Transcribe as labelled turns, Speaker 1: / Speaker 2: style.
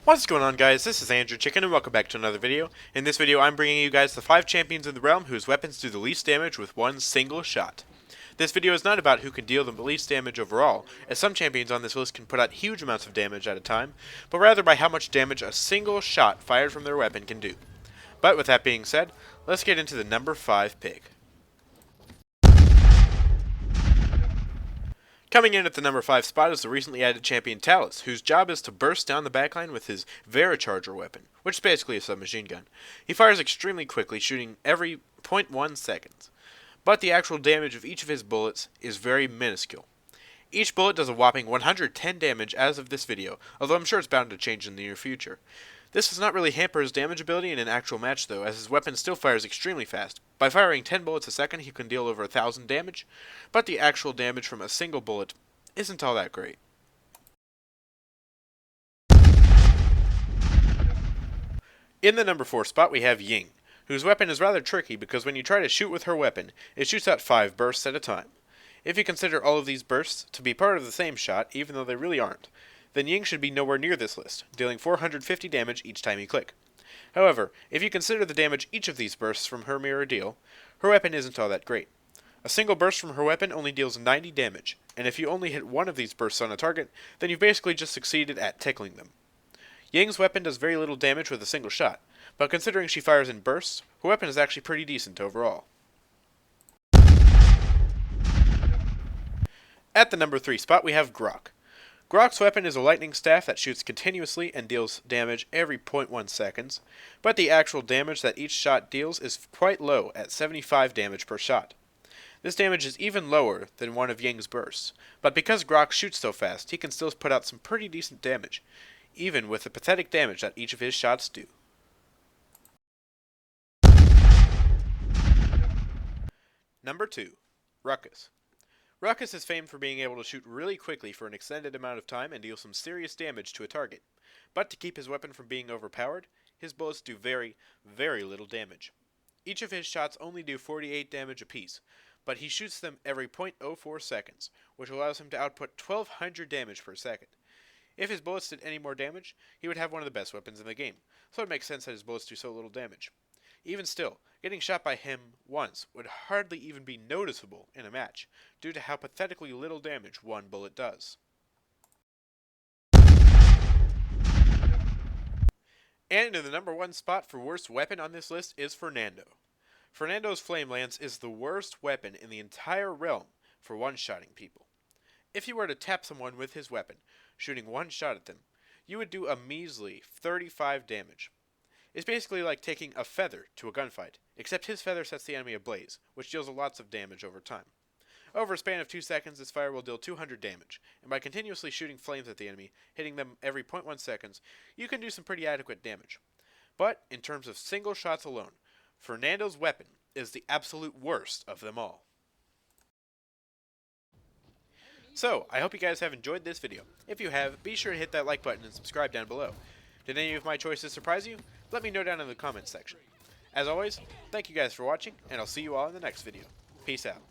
Speaker 1: What's going on, guys? This is Andrew Chicken and welcome back to another video. In this video I'm bringing you guys the 5 champions in the realm whose weapons do the least damage with one single shot. This video is not about who can deal the least damage overall, as some champions on this list can put out huge amounts of damage at a time, but rather by how much damage a single shot fired from their weapon can do. But with that being said, let's get into the number 5 pick. Coming in at the number 5 spot is the recently added champion Talus, whose job is to burst down the backline with his Varicharger weapon, which is basically a submachine gun. He fires extremely quickly, shooting every 0.1 seconds, but the actual damage of each of his bullets is very minuscule. Each bullet does a whopping 110 damage as of this video, although I'm sure it's bound to change in the near future. This does not really hamper his damage ability in an actual match though, as his weapon still fires extremely fast. By firing 10 bullets a second he can deal over 1,000 damage, but the actual damage from a single bullet isn't all that great. In the number 4 spot we have Ying, whose weapon is rather tricky because when you try to shoot with her weapon, it shoots out 5 bursts at a time. If you consider all of these bursts to be part of the same shot, even though they really aren't, then Ying should be nowhere near this list, dealing 450 damage each time you click. However, if you consider the damage each of these bursts from her mirror deal, her weapon isn't all that great. A single burst from her weapon only deals 90 damage, and if you only hit one of these bursts on a target, then you've basically just succeeded at tickling them. Ying's weapon does very little damage with a single shot, but considering she fires in bursts, her weapon is actually pretty decent overall. At the number 3 spot we have Grok. Grok's weapon is a lightning staff that shoots continuously and deals damage every 0.1 seconds, but the actual damage that each shot deals is quite low at 75 damage per shot. This damage is even lower than one of Ying's bursts, but because Grok shoots so fast, he can still put out some pretty decent damage, even with the pathetic damage that each of his shots do. Number 2. Ruckus. Ruckus is famed for being able to shoot really quickly for an extended amount of time and deal some serious damage to a target. But to keep his weapon from being overpowered, his bullets do very, very little damage. Each of his shots only do 48 damage apiece, but he shoots them every 0.04 seconds, which allows him to output 1200 damage per second. If his bullets did any more damage, he would have one of the best weapons in the game, so it makes sense that his bullets do so little damage. Even still, getting shot by him once would hardly even be noticeable in a match, due to how pathetically little damage one bullet does. And in the number 1 spot for worst weapon on this list is Fernando. Fernando's Flame Lance is the worst weapon in the entire realm for one-shotting people. If you were to tap someone with his weapon, shooting one shot at them, you would do a measly 35 damage. It's basically like taking a feather to a gunfight, except his feather sets the enemy ablaze, which deals lots of damage over time. Over a span of 2 seconds, this fire will deal 200 damage, and by continuously shooting flames at the enemy, hitting them every 0.1 seconds, you can do some pretty adequate damage. But, in terms of single shots alone, Fernando's weapon is the absolute worst of them all. So, I hope you guys have enjoyed this video. If you have, be sure to hit that like button and subscribe down below. Did any of my choices surprise you? Let me know down in the comments section. As always, thank you guys for watching, and I'll see you all in the next video. Peace out.